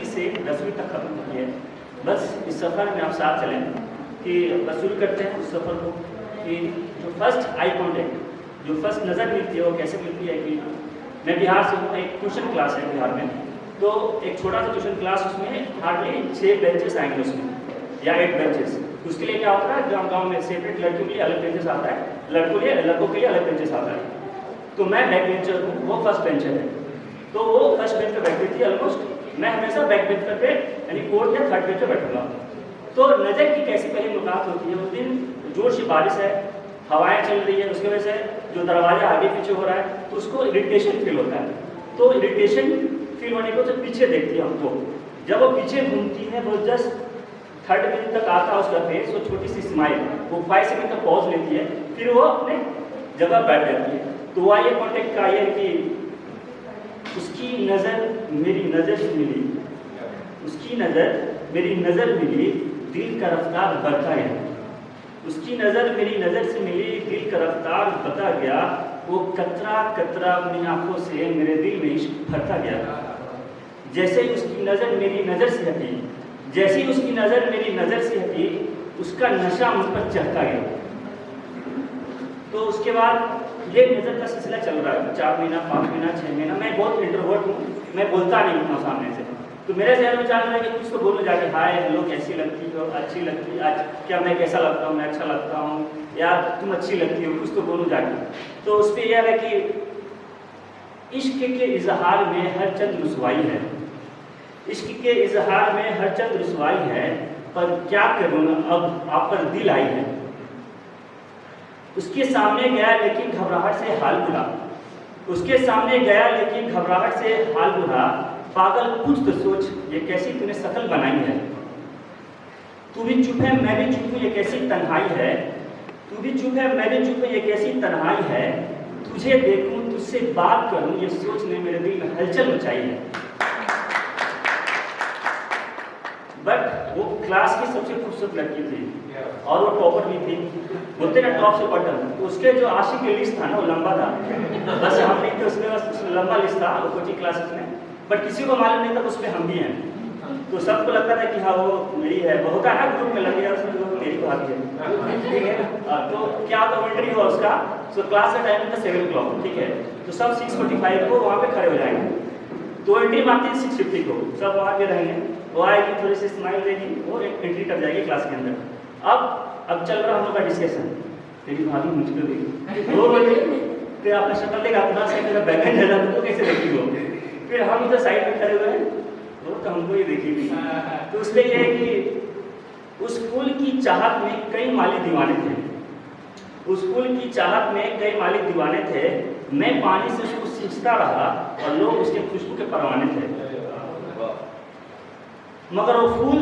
से 10वीं तक खत्म की है। बस इस सफ़र में आप साथ चलें कि बस शुरू करते हैं उस सफ़र को कि जो फर्स्ट आई कॉन्टेक्ट, जो फर्स्ट नज़र मिलती है वो कैसे मिलती है कि मैं बिहार से हूँ, एक ट्यूशन क्लास है बिहार में, तो एक छोटा सा ट्यूशन क्लास, उसमें हार्डली 6 बेंचेस आएंगे उसमें या 8 बेंचेस। उसके लिए क्या होता है, गाँव में सेपरेट लड़कियों के लिए अलग बेंचेस आता है, लड़कों के लिए अलग बेंचेस आता है। तो मैं बैक बेंचर हूँ, वो फर्स्ट बेंचर है, तो वो फर्स्ट बेंच पर बैठती थी ऑलमोस्ट, मैं हमेशा बैक बेंच पर यानी 4th या 3rd बेंच पर बैठूंगा। तो नज़र की कैसी पहली मुलाकात होती है, उस दिन जोर से बारिश है, हवाएं चल रही है, उसकी वजह से जो दरवाजा आगे पीछे हो रहा है तो उसको इरिटेशन फील होता है। तो इरिटेशन फील होने को जब पीछे देखती है हमको, जब वो पीछे घूमती है, वो जस्ट 3rd बेंच तक आता है उसका फेस, वो छोटी सी स्माइल, वो 5 सेकंड तक पॉज लेती है, फिर वो अपने जगह बैठ जाती है। तो आई कॉन्टेक्ट का ये कि उसकी नज़र मेरी नज़र से मिली, उसकी नज़र मेरी नज़र मिली, दिल का रफ्तार बढ़ता गया। उसकी नज़र मेरी नज़र से मिली, दिल का रफ्तार बढ़ता गया, वो कतरा कतरा अपनी आंखों से मेरे दिल में इश्क भरता गया। जैसे ही उसकी नज़र मेरी नज़र से हटी, जैसे ही उसकी नज़र मेरी नज़र से हटी, उसका नशा मुझ पर चढ़ता गया। तो उसके बाद ये नज़र का सिलसिला चल रहा है 4 महीना, 5 महीना, 6 महीना। मैं बहुत इंट्रोवर्ट हूँ, मैं बोलता नहीं हूँ सामने से, तो मेरे जहन में चल रहा है कि कुछ तो बोलने जाके, हाय हेलो कैसी लगती हो, अच्छी लगती, आज क्या मैं कैसा लगता हूँ, मैं अच्छा लगता हूँ, यार तुम अच्छी लगती हो, कुछ तो बोलूँ जाके। तो उस पर यह है कि इश्क के इजहार में हर चंद रुसवाई है, इश्क के इजहार में हर चंद रुसवाई है, पर क्या करूँ अब आप पर दिल आई है। उसके सामने गया लेकिन घबराहट से हाल बुरा, उसके सामने गया लेकिन घबराहट से हाल बुरा, पागल कुछ तो सोच, ये कैसी तूने शक्ल बनाई है। तू भी चुप है मैं भी चुप हूँ, ये कैसी तन्हाई है। तू भी चुप है मैं भी चुप हूँ, ये कैसी तन्हाई है। तुझे देखूं तुझसे बात करूं, ये सोच ने मेरे दिल में हलचल मचाई है। बट वो क्लास की सबसे खूबसूरत लड़की थी और वो टॉपर भी थी, बोलते ना टॉप से बॉटम। तो उसके जो आशिक की लिस्ट था ना वो लंबा था, बस हम नहीं थे उसमें, बस लंबा लिस्ट था वो कोचिंग क्लासेस में, बट किसी को मालूम नहीं था उसमें हम भी हैं। तो सबको लगता था कि हाँ वो मेरी है, वो होता है ना ग्रुप में लग गया उसमें वो मेरी भाभी है, ठीक है। तो क्या होता एंट्री हुआ उसका, तो क्लास का टाइम था 7 o'clock, ठीक है। तो सब 6:45 को वहाँ पे खड़े हो जाएंगे, तो एंट्री मारती है 6:50 को, सब वहाँ पे रहेंगे, वो आएगी थोड़ी सी स्माइल देगी और एक एंट्री कर जाएगी क्लास के अंदर। अब चल रहा हम लोग का डिस्कशन, तेरी भाभी मुझको देखी, वो बोली फिर आपने शक्ल देखा अपना से मेरा बैकएंड है तो कैसे देखी वो, फिर हम इधर साइड में खड़े हुए हैं, वो तो हमको ही देखी भी। तो उसमें यह है कि उस फूल की चाहत में कई माली दीवाने थे, उस फूल की चाहत में कई माली दीवाने थे, मैं पानी से उसको सींचता रहा और लोग उसके खुशबू के परवाने थे। मगर वो फूल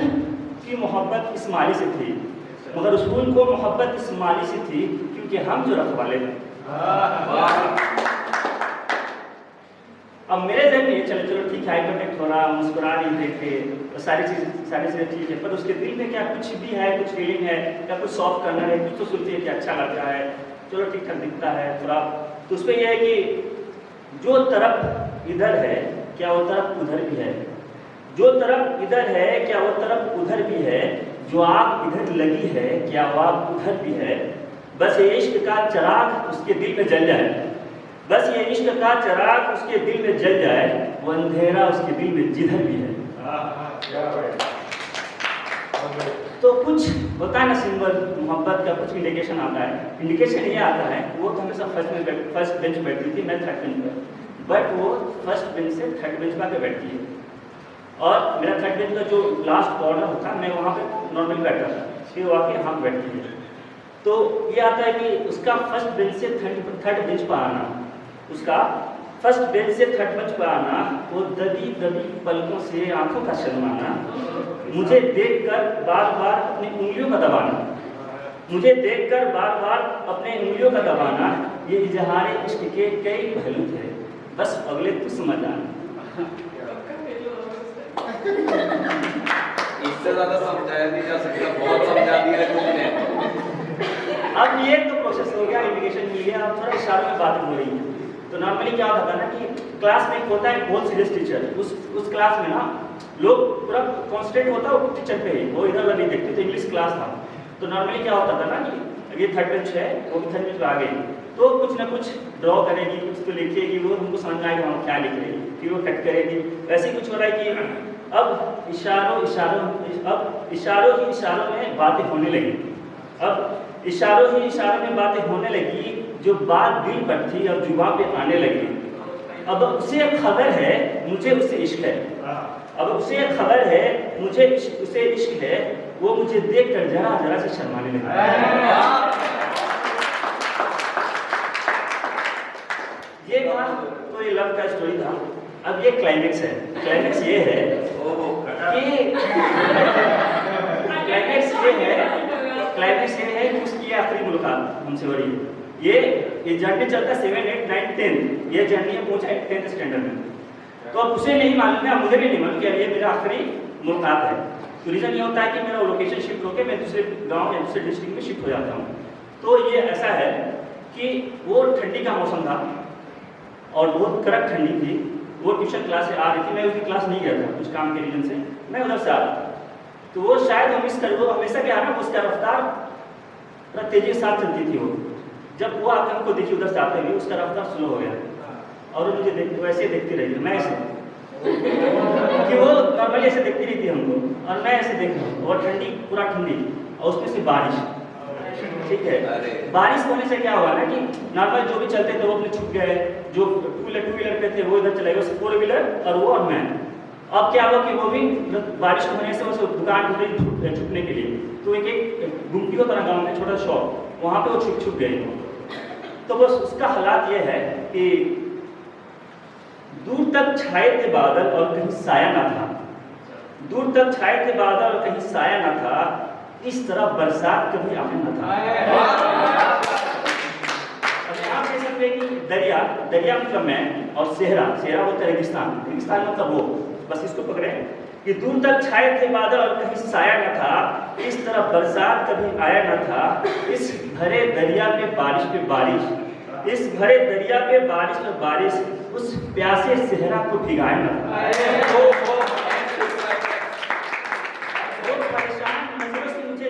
की मोहब्बत इस माली से थी, मगर उस फूल को मोहब्बत इस माली से थी, क्योंकि हम जो रखवाले थे। अब मेरे जहन में चलो ठीक है, आई कॉन्टेक्ट हो रहा, मुस्कुरा रही देख के, तो सारी चीज़ें ठीक है, पर उसके दिल में क्या कुछ भी है, कुछ फीलिंग है, क्या कुछ सॉफ्ट करना है, कुछ तो सोचती है कि अच्छा लग रहा है, चलो ठीक ठाक दिखता है थोड़ा। तो उस पर यह है कि जो तरफ इधर है क्या वो तरफ उधर भी है, जो तरफ इधर है क्या वो तरफ उधर भी है, जो आग इधर लगी है क्या वो आग उधर भी है। बस ये इश्क का चिराग उसके दिल में जल जाए, बस ये इश्क का चिराग उसके दिल में जल जाए, वो अंधेरा उसके दिल में जिधर भी है। तो कुछ होता है ना सिंबल मोहब्बत का, कुछ इंडिकेशन आता है। इंडिकेशन ये आता है, वो तो हमेशा फर्स्ट बेंच बैठती थी, मैं 3rd बेंच पर, बट वो फर्स्ट बेंच से 3rd बेंच पर बैठती है, और मेरा 3rd बेंच का जो लास्ट कॉर्नर होता है, मैं वहाँ पे नॉर्मली बैठता था, फिर वो आके यहाँ बैठती है। तो ये आता है कि उसका फर्स्ट बेंच से 3rd बेंच पर आना, उसका फर्स्ट बेंच से 3rd बेंच पर आना, वो दबी दबी पलकों से आंखों का शर्माना, मुझे देखकर बार बार अपनी उंगलियों का दबाना, मुझे देखकर बार बार अपने उंगलियों का दबाना, ये इजहार इश्क के कई पहलू थे, बस अगले तो समझ आना। इससे ज़्यादा समझाया नहीं जा सकता, बहुत समझा दिया है तुमने। अब ये तो प्रोसेस हो गया, इंडिकेशन मिल गया, अब थोड़ा इशारों में बात हो रही है। तो नॉर्मली क्या होता था ना कि क्लास में एक होता है बहुत सीरियस टीचर, उस क्लास में ना लोग पूरा कॉन्सेंट्रेट होता है टीचर पे ही, वो इधर उधर नहीं देखते। तो इंग्लिश क्लास था, तो नॉर्मली क्या होता था ना कि ये थर्ड बेंच है, वो भी थर्ड बेंच पे आ गई, तो कुछ ना कुछ ड्रॉ करेगी, कुछ तो लिखेगी, वो हमको समझ में आएगा क्या लिख रही है, फिर वो कट करेगी। वैसे ही कुछ हो रहा है कि अब इशारों ही इशारों में बातें होने लगी। अब इशारों ही इशारों में बातें होने लगी, जो बात दिल पर थी अब जुबान पे आने लगी। अब उसे खबर है मुझे उससे इश्क है, अब उसे खबर है मुझे उसे इश्क है, वो मुझे देखकर जरा जरा से शर्माने लगी। ये था तो ये लव का स्टोरी था। अब ये क्लाइमेक्स है। क्लाइमेक्स ये है कि क्लाइमेक्स ये है कि उसकी आखिरी मुलाकात हमसे हो रही है। ये जर्नी चलता है 7, 8, 9, 10, ये जर्नी पहुंचा है 10th स्टैंडर्ड में। तो अब उसे नहीं मालूम है, मुझे भी नहीं मालूम कि ये मेरा आखिरी मुलाकात है। तो रीज़न ये होता है कि मेरा लोकेशन शिफ्ट होकर मैं दूसरे गांव या दूसरे डिस्ट्रिक्ट में शिफ्ट हो जाता हूँ। तो ये ऐसा है कि वो ठंडी का मौसम था और बहुत कड़क ठंडी थी। वो ट्यूशन क्लास से आ रही थी, मैं उसकी क्लास नहीं गया था कुछ काम के रीजन से, मैं उधर से आ रहा था। तो वो शायद हम मिस कर, वो हमेशा क्या है ना, उसका रफ्तार थोड़ा तेजी के साथ चलती थी। वो जब वो आकर हमको देखी उधर से आते हुए, उसका रफ्तार स्लो हो गया और वो मुझे वैसे देखती रही, मैं ऐसे कि वो नॉर्मली ऐसे देखती रही थी हमको और मैं ऐसे देख रहा हूँ। और ठंडी, पूरा ठंडी, और उसमें से बारिश, ठीक है। बारिश होने से क्या हुआ ना कि नॉर्मल जो भी चलते थे वो अपने छुप गए, जो टू व्हीलर पे थे वो इधर चले गए, 4 व्हीलर और वो और मैं। अब क्या हुआ कि वो भी बारिश होने से उस दुकान छुपने के लिए, तो एक गुमटी होता ना गाँव में, छोटा शॉप, वहाँ पे वो छुप गई। तो बस उसका हालात ये है कि दूर तक छाए थे बादल और कहीं साया ना था, दूर तक छाए थे बादल और कहीं साया ना था, इस तरह बरसात कभी आने न था। आप कह सकते हैं कि दरिया, दरिया मतलब मैं, और सेहरा, सेहरा बोलते रेगिस्तान, रेगिस्तान मतलब वो, बस इसको पकड़े कि दूर तक छाए थे बादल और कहीं साया न था, इस तरह बरसात कभी आया न था, इस भरे दरिया पे बारिश, इस भरे दरिया पे बारिश, उस प्यासे सेहरा को भिगाया न था।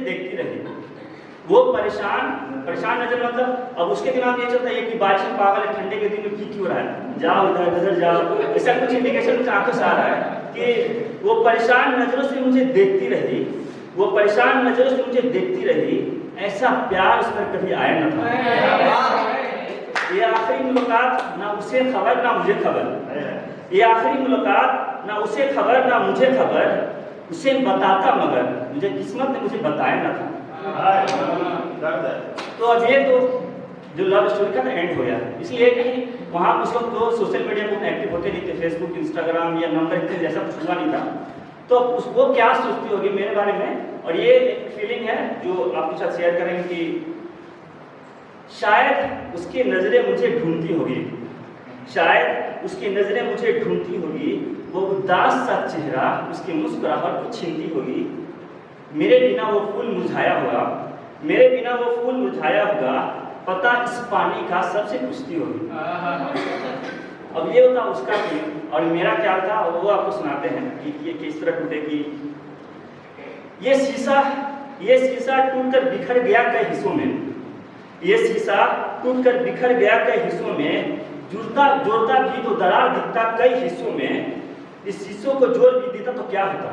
देखती रही वो परेशान नजर, मतलब अब उसके दिमाग में ये चलता है कि बारिश में पागल है, ठंडे के दिन में क्यों रहा है, जाओ इधर जाओ, ऐसा कुछ इंडिकेशन मुझे आंखों से आ रहा है कि वो परेशान नजरों से मुझे देखती रही, वो परेशान नजरों से मुझे देखती रही, ऐसा प्यार उस पर कभी आया न था। ये आखिरी मुलाकात, ना उसे खबर ना मुझे खबर, ये आखिरी मुलाकात, ना उसे खबर ना मुझे खबर, उसे बताता मगर मुझे किस्मत ने मुझे बताया ना था। तो अब ये तो जो लव स्टोरी का एंड हो गया, इसलिए कि वहाँ उस वक्त तो सोशल मीडिया में एक्टिव होते नहीं थे, फेसबुक, इंस्टाग्राम या नंबर इतने जैसा कुछ हुआ नहीं था। तो वो क्या सोचती होगी मेरे बारे में, और ये एक फीलिंग है जो आपके साथ शेयर करेंगे कि शायद उसकी नज़रें मुझे ढूंढती होगी, शायद उसकी नज़रें मुझे ढूंढती होगी, वो उदास सा चेहरा उसकी मुस्कुराहट को छीनती होगी, मेरे बिना वो फूल मुरझाया होगा, मेरे बिना वो फूल मुरझाया होगा, पता इस पानी का सबसे पूछती होगी। अब ये होता उसका फील और मेरा क्या था वो आपको सुनाते हैं कि ये किस तरह टूटेगी। ये शीशा टूटकर बिखर गया कई हिस्सों में, ये शीशा टूटकर बिखर गया कई हिस्सों में, जोड़ता भी तो दरार दिखता कई हिस्सों में, इस शीशों को जोड़ भी देता तो क्या होता,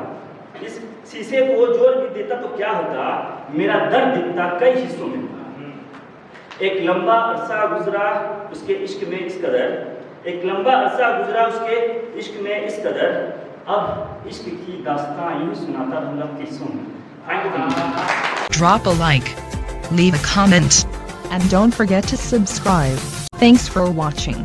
इस शीशे को जोड़ भी देता तो क्या होता, मेरा दर्द दिखता कई हिस्सों में। एक लंबा अरसा गुजरा उसके इश्क में इस कदर, एक लंबा अरसा गुजरा उसके इश्क में इस कदर, अब इश्क की दास्तां यूं सुनाता रहूंगा किस्सों में। Drop a like, leave a comment, and don't forget to subscribe. Thanks for watching.